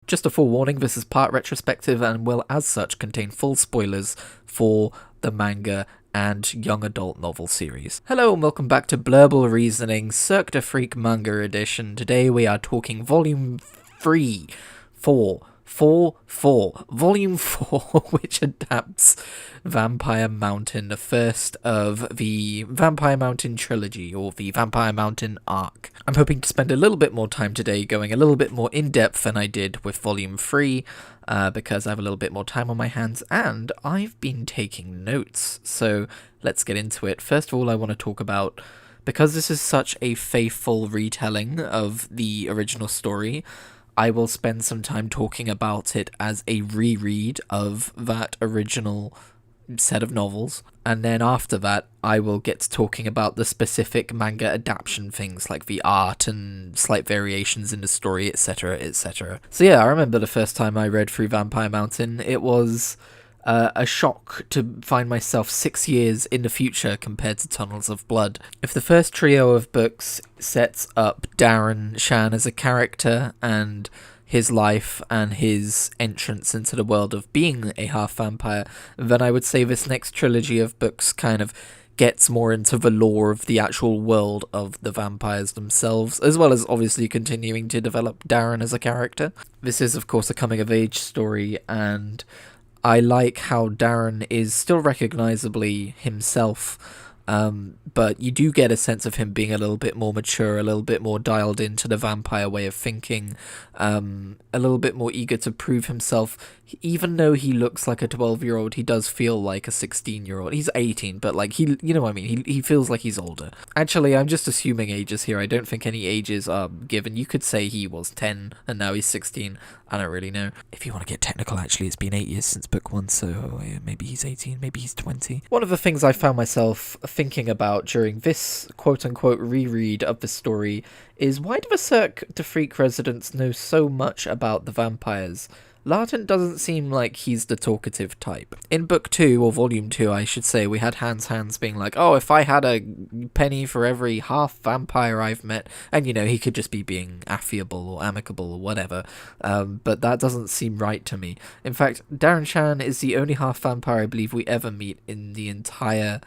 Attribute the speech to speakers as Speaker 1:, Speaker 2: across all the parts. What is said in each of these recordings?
Speaker 1: Just a forewarning, this is part retrospective and will as such contain full spoilers for the manga and young adult novel series. Hello and welcome back to Blurbal Reasoning, Cirque du Freak Manga Edition. Today we are talking Volume 3, Volume 4, which adapts Vampire Mountain, the first of the Vampire Mountain trilogy, or the Vampire Mountain arc. I'm hoping to spend a little bit more time today going a little bit more in-depth than I did with Volume 3, because I have a little bit more time on my hands, and I've been taking notes, so let's get into it. First of all, I want to talk about, because this is such a faithful retelling of the original story, I will spend some time talking about it as a reread of that original set of novels, and then after that I will get to talking about the specific manga adaptation things like the art and slight variations in the story, etc, etc. So yeah, I remember the first time I read through Vampire Mountain. It was a shock to find myself 6 years in the future compared to Tunnels of Blood. If the first trio of books sets up Darren Shan as a character and his life and his entrance into the world of being a half vampire, then I would say this next trilogy of books kind of gets more into the lore of the actual world of the vampires themselves, as well as obviously continuing to develop Darren as a character. This is of course a coming of age story, and I like how Darren is still recognizably himself, but you do get a sense of him being a little bit more mature, a little bit more dialed into the vampire way of thinking, a little bit more eager to prove himself. Even though he looks like a 12-year-old, he does feel like a 16-year-old. He's 18, but like you know what I mean, he feels like he's older. Actually, I'm just assuming ages here. I don't think any ages are given. You could say he was 10 and now he's 16. I don't really know. If you want to get technical, actually, it's been 8 years since book 1, so maybe he's 18, maybe he's 20. One of the things I found myself thinking about during this quote-unquote reread of the story is, why do the Cirque du Freak residents know so much about the vampires? Larton doesn't seem like he's the talkative type. In book 2, or volume 2 I should say, we had Hans being like, oh, if I had a penny for every half vampire I've met, and you know, he could just be being affable or amicable or whatever, but that doesn't seem right to me. In fact, Darren Shan is the only half vampire I believe we ever meet in the entire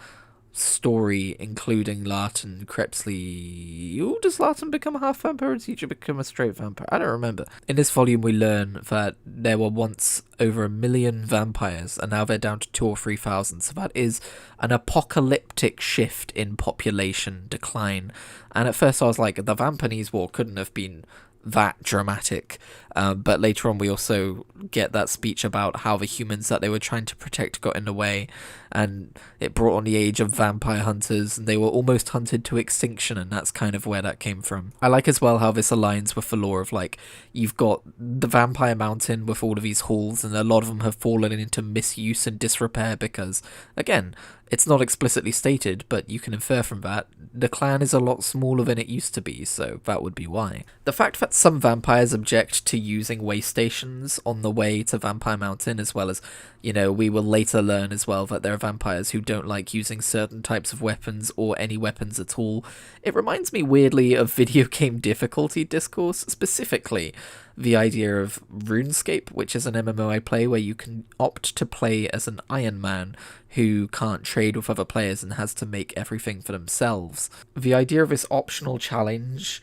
Speaker 1: story, including Larton Crepsley. Ooh, does Larton become a half vampire or does he become a straight vampire? I don't remember. In this volume we learn that there were once over 1 million vampires and now they're down to 2,000 or 3,000, so that is an apocalyptic shift in population decline. And at first I was like, the Vampanese War couldn't have been that dramatic, but later on we also get that speech about how the humans that they were trying to protect got in the way, and it brought on the age of vampire hunters, and they were almost hunted to extinction, and that's kind of where that came from. I like as well how this aligns with the lore of, like, you've got the Vampire Mountain with all of these halls, and a lot of them have fallen into misuse and disrepair because, again, it's not explicitly stated, but you can infer from that, the clan is a lot smaller than it used to be, so that would be why. The fact that some vampires object to using way stations on the way to Vampire Mountain, as well as, you know, we will later learn as well that there are vampires who don't like using certain types of weapons or any weapons at all. It reminds me weirdly of video game difficulty discourse, specifically the idea of RuneScape, which is an MMO I play where you can opt to play as an Iron Man who can't trade with other players and has to make everything for themselves. The idea of this optional challenge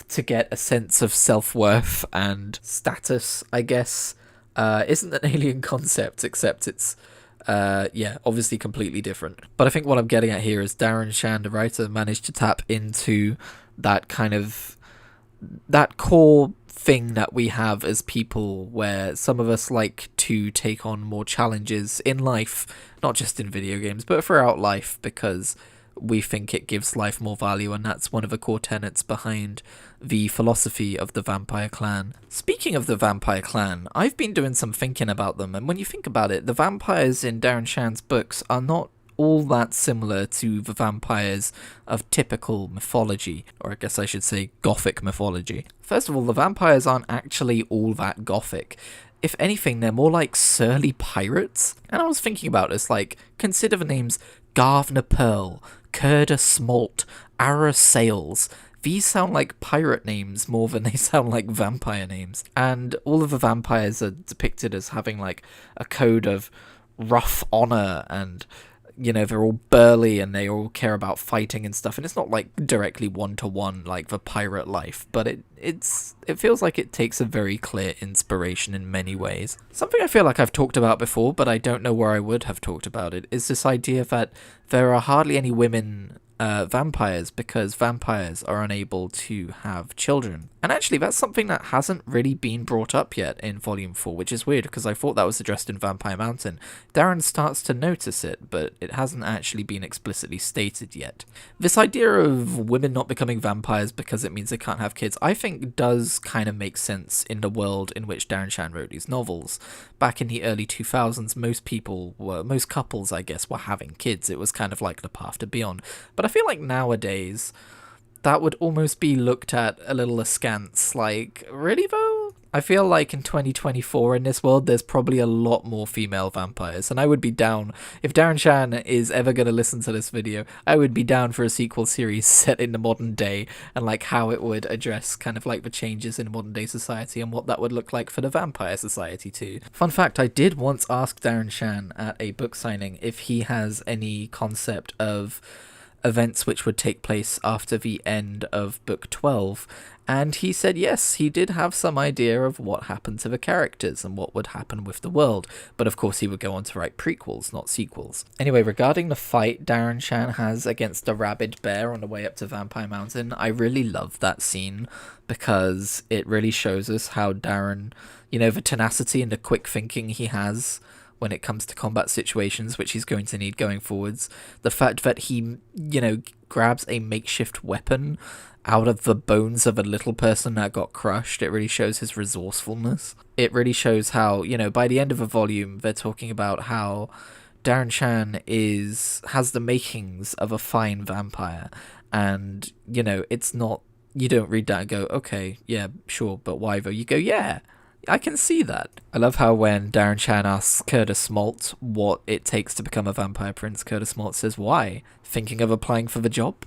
Speaker 1: to get a sense of self-worth and status, I guess, isn't an alien concept, except it's obviously completely different. But I think what I'm getting at here is Darren Shan, the writer, managed to tap into that kind of, that core thing that we have as people, where some of us like to take on more challenges in life, not just in video games, but throughout life, because we think it gives life more value, and that's one of the core tenets behind the philosophy of the vampire clan. Speaking of the vampire clan, I've been doing some thinking about them, and when you think about it, the vampires in Darren Shan's books are not all that similar to the vampires of typical mythology, or I guess I should say gothic mythology. First of all, the vampires aren't actually all that gothic. If anything, they're more like surly pirates. And I was thinking about this, like, consider the names Garvner Pearl, Curda Smolt, Ara Sales. these sound like pirate names more than they sound like vampire names. And all of the vampires are depicted as having like a code of rough honor, and they're all burly and they all care about fighting and stuff, and it's not like directly one-to-one like the pirate life, but it feels like it takes a very clear inspiration in many ways. Something I feel like I've talked about before, but I don't know where I would have talked about it, is this idea that there are hardly any women vampires, because vampires are unable to have children. And actually, that's something that hasn't really been brought up yet in Volume 4, which is weird, because I thought that was addressed in Vampire Mountain. Darren starts to notice it, but it hasn't actually been explicitly stated yet. This idea of women not becoming vampires because it means they can't have kids, I think does kind of make sense in the world in which Darren Shan wrote these novels. Back in the early 2000s, most couples, I guess, were having kids. It was kind of like the path to beyond. But I feel like nowadays that would almost be looked at a little askance, like, really though? I feel like in 2024 in this world there's probably a lot more female vampires, and I would be down, if Darren Shan is ever going to listen to this video, I would be down for a sequel series set in the modern day, and like how it would address kind of like the changes in modern day society and what that would look like for the vampire society too. Fun fact, I did once ask Darren Shan at a book signing if he has any concept of events which would take place after the end of book 12, and he said yes, he did have some idea of what happened to the characters and what would happen with the world, but of course he would go on to write prequels, not sequels. Anyway, regarding the fight Darren Shan has against the rabid bear on the way up to Vampire Mountain, I really love that scene because it really shows us how Darren, the tenacity and the quick thinking he has when it comes to combat situations, which he's going to need going forwards. The fact that he, grabs a makeshift weapon out of the bones of a little person that got crushed, it really shows his resourcefulness. It really shows how, by the end of a volume, they're talking about how Darren Shan has the makings of a fine vampire. And, it's not, you don't read that and go, okay, yeah, sure, but why though? You go, yeah, I can see that. I love how when Darren Shan asks Curtis Smolt what it takes to become a vampire prince, Curtis Smolt says, why? Thinking of applying for the job?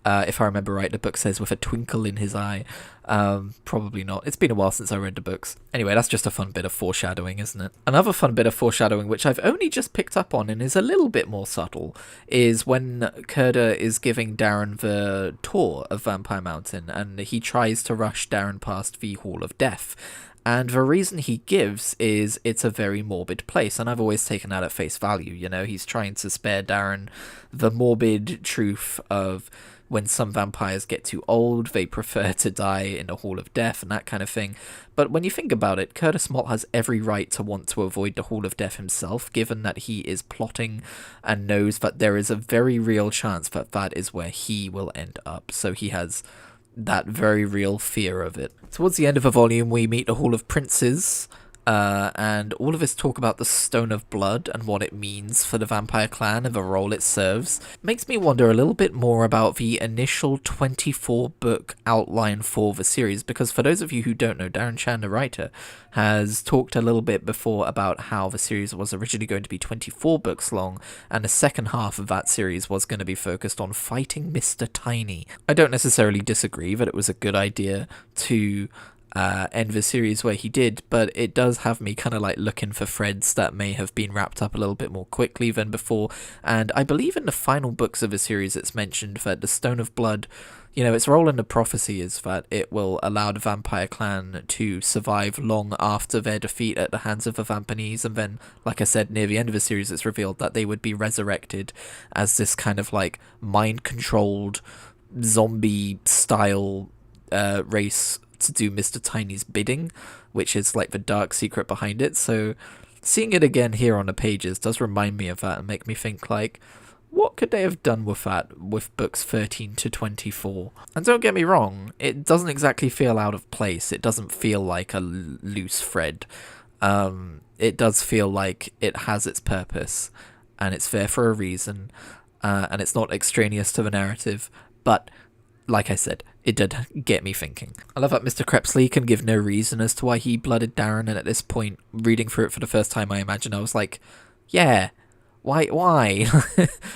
Speaker 1: If I remember right, the book says with a twinkle in his eye. Probably not. It's been a while since I read the books. Anyway, that's just a fun bit of foreshadowing, isn't it? Another fun bit of foreshadowing, which I've only just picked up on and is a little bit more subtle, is when Kurda is giving Darren the tour of Vampire Mountain, and he tries to rush Darren past the Hall of Death. And the reason he gives is it's a very morbid place, and I've always taken that at face value, he's trying to spare Darren the morbid truth of when some vampires get too old, they prefer to die in the Hall of Death and that kind of thing. But when you think about it, Curtis Smolt has every right to want to avoid the Hall of Death himself, given that he is plotting and knows that there is a very real chance that that is where he will end up. So he has that very real fear of it. Towards the end of the volume, we meet the Hall of Princes, and all of this talk about the Stone of Blood and what it means for the vampire clan and the role it serves makes me wonder a little bit more about the initial 24-book outline for the series, because for those of you who don't know, Darren Shan, the writer, has talked a little bit before about how the series was originally going to be 24 books long, and the second half of that series was going to be focused on fighting Mr. Tiny. I don't necessarily disagree that it was a good idea to end the series where he did, but it does have me kind of like looking for threads that may have been wrapped up a little bit more quickly than before. And I believe in the final books of the series it's mentioned that the Stone of Blood, its role in the prophecy is that it will allow the vampire clan to survive long after their defeat at the hands of the Vampanese, and then, like I said, near the end of the series it's revealed that they would be resurrected as this kind of like mind-controlled zombie style race to do Mr. Tiny's bidding, which is like the dark secret behind it. So seeing it again here on the pages does remind me of that and make me think like, what could they have done with that with books 13 to 24? And don't get me wrong, it doesn't exactly feel out of place. It doesn't feel like a loose thread. It does feel like it has its purpose and it's there for a reason, and it's not extraneous to the narrative, but like I said, it did get me thinking. I love that Mr. Crepsley can give no reason as to why he blooded Darren, and at this point, reading through it for the first time, I imagine I was like, yeah, Why?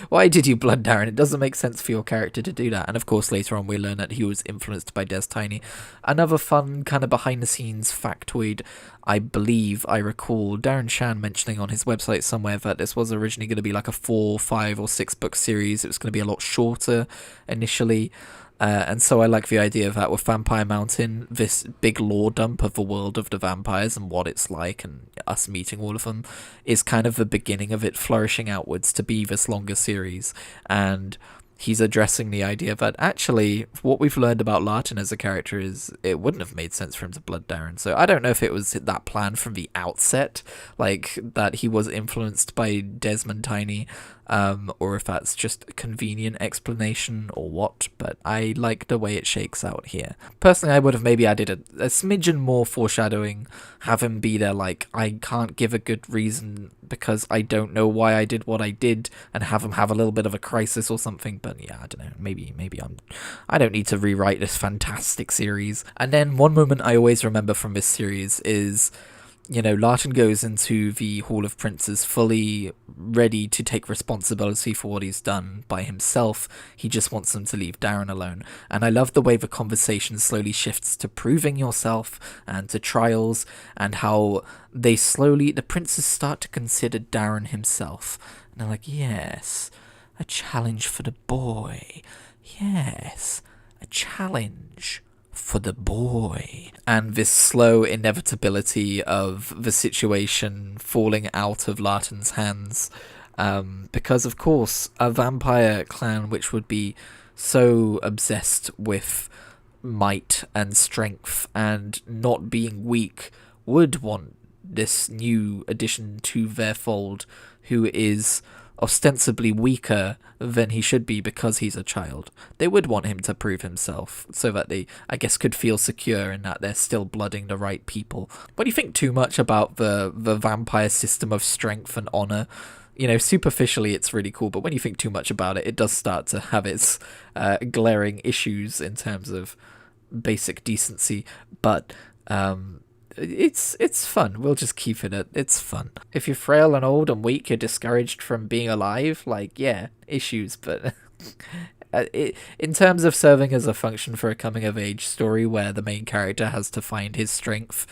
Speaker 1: Why did you blood Darren? It doesn't make sense for your character to do that. And of course, later on, we learn that he was influenced by Des Tiny. Another fun kind of behind-the-scenes factoid, I believe I recall Darren Shan mentioning on his website somewhere that this was originally going to be like a 4, 5, or 6 book series. It was going to be a lot shorter initially. And so I like the idea of that with Vampire Mountain, this big lore dump of the world of the vampires and what it's like, and us meeting all of them, is kind of the beginning of it flourishing outwards to be this longer series. And he's addressing the idea that actually what we've learned about Lartin as a character is it wouldn't have made sense for him to blood Darren. So I don't know if it was that plan from the outset, like that he was influenced by Desmond Tiny, or if that's just a convenient explanation or what, but I like the way it shakes out here. Personally, I would have maybe added a smidgen more foreshadowing, have him be there like, I can't give a good reason because I don't know why I did what I did, and have him have a little bit of a crisis or something. But yeah, I don't know, maybe I don't need to rewrite this fantastic series. And then one moment I always remember from this series is, you know, Lartin goes into the Hall of Princes fully ready to take responsibility for what he's done by himself. He just wants them to leave Darren alone. And I love the way the conversation slowly shifts to proving yourself and to trials, and how the princes start to consider Darren himself. And they're like, yes, a challenge for the boy. Yes, a challenge for the boy. And this slow inevitability of the situation falling out of Lartin's hands, because of course a vampire clan which would be so obsessed with might and strength and not being weak would want this new addition to their fold, who is ostensibly weaker than he should be because he's a child. They would want him to prove himself so that they, I guess, could feel secure in that they're still blooding the right people. When you think too much about the vampire system of strength and honor, you know, superficially it's really cool, but when you think too much about it, it does start to have its glaring issues in terms of basic decency. But it's fun. We'll just keep it at it's fun. If you're frail and old and weak, you're discouraged from being alive, like, yeah, issues, but in terms of serving as a function for a coming-of-age story where the main character has to find his strength,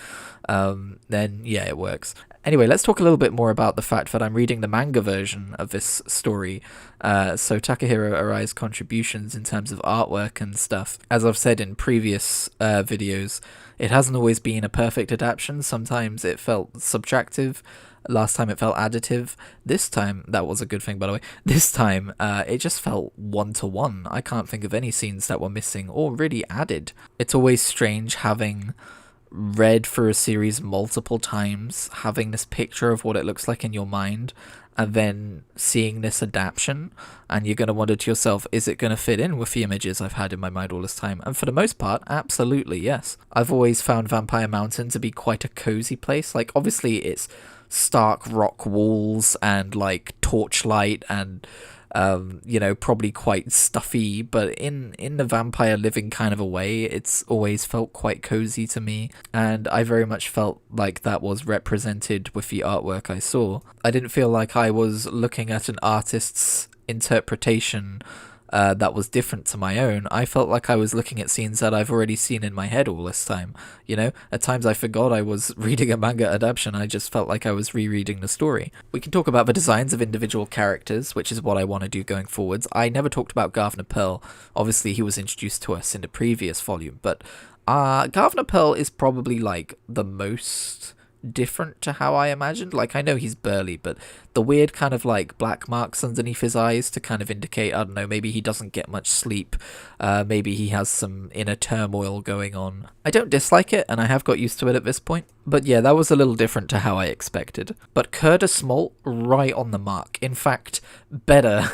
Speaker 1: then yeah, it works. Anyway, let's talk a little bit more about the fact that I'm reading the manga version of this story. So Takahiro Arai's contributions in terms of artwork and stuff, as I've said in previous videos, it hasn't always been a perfect adaptation. Sometimes it felt subtractive. Last time it felt additive. This time, that was a good thing, by the way. This time, it just felt one-to-one. I can't think of any scenes that were missing or really added. It's always strange having read through a series multiple times, having this picture of what it looks like in your mind, and then seeing this adaptation, and you're going to wonder to yourself, is it going to fit in with the images I've had in my mind all this time? And for the most part, absolutely, yes. I've always found Vampire Mountain to be quite a cozy place. Like, obviously, it's stark rock walls and, like, torchlight and you know, probably quite stuffy, but in the vampire living kind of a way, it's always felt quite cozy to me, and I very much felt like that was represented with the artwork I saw. I didn't feel like I was looking at an artist's interpretation that was different to my own. I felt like I was looking at scenes that I've already seen in my head all this time. You know, at times I forgot I was reading a manga adaptation. I just felt like I was rereading the story. We can talk about the designs of individual characters, which is what I want to do going forwards. I never talked about Gavner Pearl. Obviously, he was introduced to us in the previous volume, but Gavner Pearl is probably like the most different to how I imagined. Like, I know he's burly, but the weird kind of like black marks underneath his eyes to kind of indicate, I don't know, maybe he doesn't get much sleep, maybe he has some inner turmoil going on. I don't dislike it, and I have got used to it at this point, but yeah, that was a little different to how I expected. But Kurda Smolt, right on the mark. In fact, better.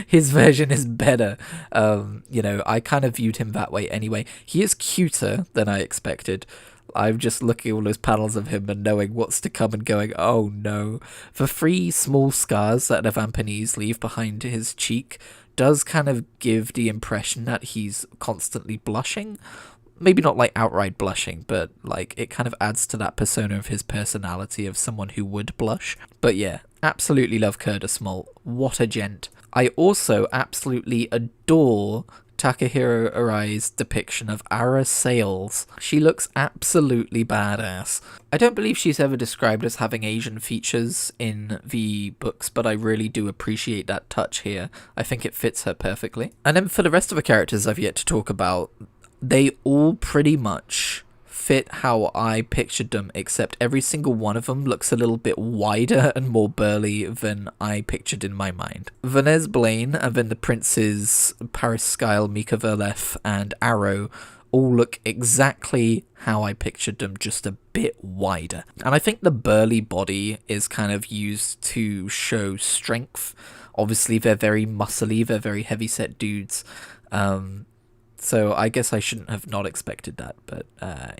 Speaker 1: His version is better. You know, I kind of viewed him that way anyway. He is cuter than I expected. I'm just looking at all those panels of him and knowing what's to come and going, oh no. The 3 small scars that the Vampanese leave behind his cheek does kind of give the impression that he's constantly blushing. maybe not like outright blushing, but like it kind of adds to that persona of his personality of someone who would blush. But yeah, absolutely love Curtis Molt. What a gent. I also absolutely adore Takahiro Arai's depiction of Ara Sales. She looks absolutely badass. I don't believe she's ever described as having Asian features in the books, but I really do appreciate that touch here. I think it fits her perfectly. And then for the rest of the characters I've yet to talk about, they all pretty much fit how I pictured them, except every single one of them looks a little bit wider and more burly than I pictured in my mind. Vanessa Blaine, and then the princes Paris Skyle, Mika Verlef, and Arrow all look exactly how I pictured them, just a bit wider. And I think the burly body is kind of used to show strength. Obviously, they're very muscly, they're very heavy-set dudes. So I guess I shouldn't have not expected that, but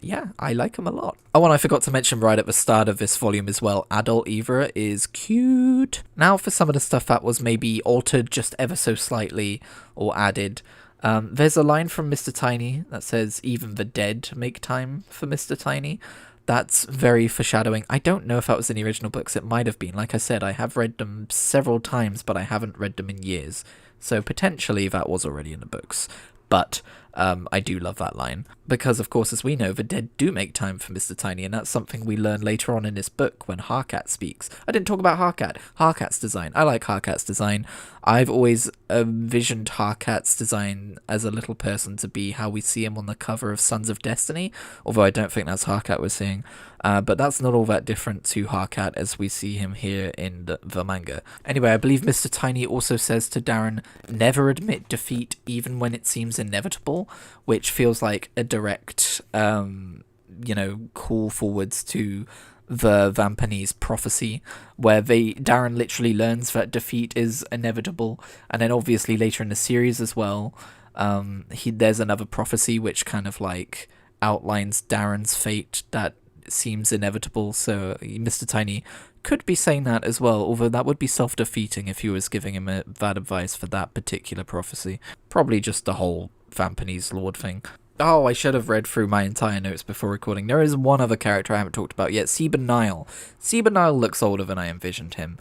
Speaker 1: yeah, I like him a lot. Oh, and I forgot to mention right at the start of this volume as well, Adult Eva is cute. Now for some of the stuff that was maybe altered just ever so slightly or added. There's a line from Mr. Tiny that says, "Even the dead make time for Mr. Tiny." That's very foreshadowing. I don't know if that was in the original books. It might have been. Like I said, I have read them several times, but I haven't read them in years. So potentially that was already in the books. But I do love that line because, of course, as we know, the dead do make time for Mr. Tiny, and that's something we learn later on in this book when Harkat speaks. I didn't talk about Harkat. Harkat's design. I like Harkat's design. I've always envisioned Harkat's design as a little person to be how we see him on the cover of Sons of Destiny, although I don't think that's Harkat we're seeing. But that's not all that different to Harkat as we see him here in the manga. Anyway, I believe Mr. Tiny also says to Darren, never admit defeat even when it seems inevitable, which feels like a direct, call forwards to the Vampanese prophecy, where Darren literally learns that defeat is inevitable, and then obviously later in the series as well, there's another prophecy which kind of like outlines Darren's fate that seems inevitable, so Mr. Tiny could be saying that as well, although that would be self-defeating if he was giving him that advice for that particular prophecy. Probably just the whole Vampanese Lord thing. Oh, I should have read through my entire notes before recording. There is one other character I haven't talked about yet, Seba Nile. Seba Nile looks older than I envisioned him.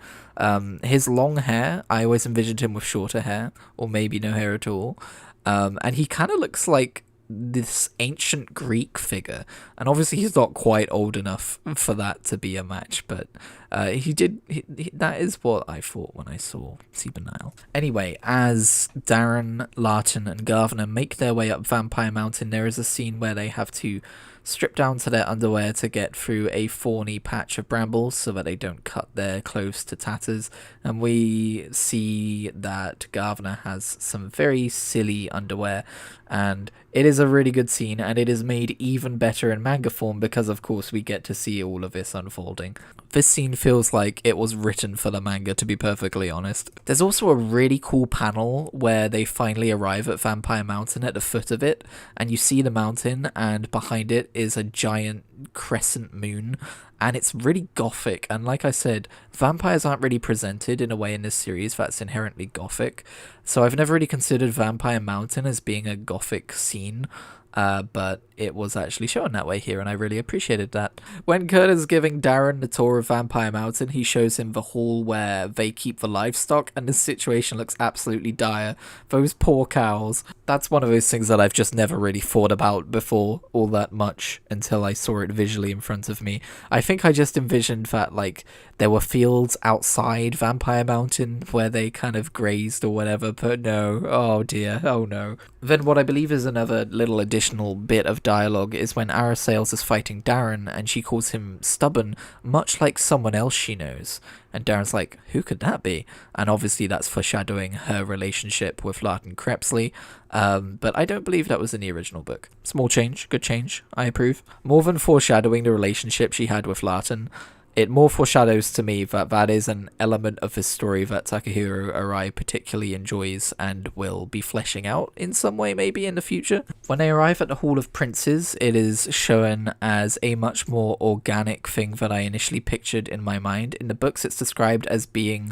Speaker 1: His long hair, I always envisioned him with shorter hair, or maybe no hair at all. And he kind of looks like this ancient Greek figure, and obviously he's not quite old enough for that to be a match, but that is what I thought when I saw Seba Nile. Anyway, as Darren, Larton, and Gardner make their way up Vampire Mountain, there is a scene where they have to strip down to their underwear to get through a thorny patch of brambles so that they don't cut their clothes to tatters, and we see that Gardner has some very silly underwear, and it is a really good scene, and it is made even better in manga form because, of course, we get to see all of this unfolding. This scene feels like it was written for the manga, to be perfectly honest. There's also a really cool panel where they finally arrive at Vampire Mountain at the foot of it, and you see the mountain, and behind it is a giant crescent moon, and it's really gothic. And like I said, vampires aren't really presented in a way in this series that's inherently gothic, so I've never really considered Vampire Mountain as being a gothic scene, but it was actually shown that way here, and I really appreciated that. When Kurt is giving Darren the tour of Vampire Mountain, he shows him the hall where they keep the livestock, and the situation looks absolutely dire. Those poor cows. That's one of those things that I've just never really thought about before all that much until I saw it visually in front of me. I think I just envisioned that, like, there were fields outside Vampire Mountain where they kind of grazed or whatever, but no. Oh dear, oh no. Then what I believe is another little additional bit of dialogue is when Arasales is fighting Darren, and she calls him stubborn, much like someone else she knows. And Darren's like, who could that be? And obviously that's foreshadowing her relationship with Larton Crepsley, but I don't believe that was in the original book. Small change, good change, I approve. More than foreshadowing the relationship she had with Larton, it more foreshadows to me that that is an element of this story that Takahiro Arai particularly enjoys and will be fleshing out in some way maybe in the future. When they arrive at the Hall of Princes, it is shown as a much more organic thing than I initially pictured in my mind. In the books it's described as being,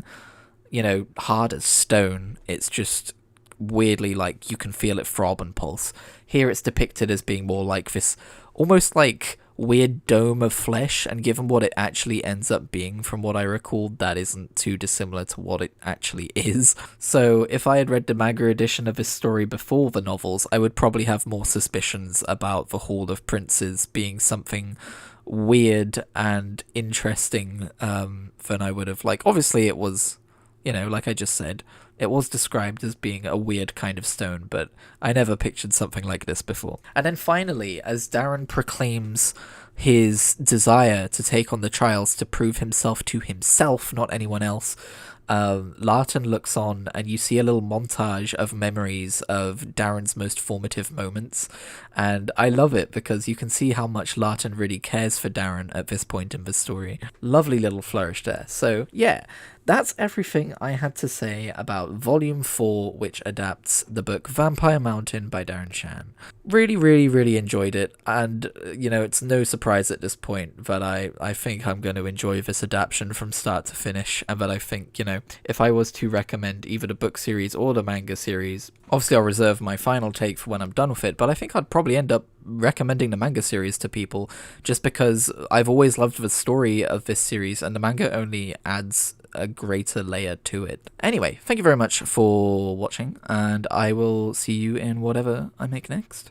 Speaker 1: hard as stone. It's just weirdly, like, you can feel it throb and pulse. Here it's depicted as being more like this almost like weird dome of flesh, and given what it actually ends up being from what I recalled, that isn't too dissimilar to what it actually is. So if I had read the manga edition of this story before the novels, I would probably have more suspicions about the Hall of Princes being something weird and interesting than I would have. Like, obviously it was, like I just said, it was described as being a weird kind of stone, but I never pictured something like this before. And then finally, as Darren proclaims his desire to take on the trials to prove himself to himself, not anyone else, Larton looks on, and you see a little montage of memories of Darren's most formative moments, and I love it because you can see how much Larton really cares for Darren at this point in the story. Lovely little flourish there. So yeah, that's everything I had to say about Volume 4, which adapts the book Vampire Mountain by Darren Shan. Really, really, really enjoyed it, and, it's no surprise at this point that I think I'm going to enjoy this adaptation from start to finish, and that I think, if I was to recommend either the book series or the manga series, obviously I'll reserve my final take for when I'm done with it, but I think I'd probably end up recommending the manga series to people, just because I've always loved the story of this series, and the manga only adds a greater layer to it. Anyway, thank you very much for watching, and I will see you in whatever I make next.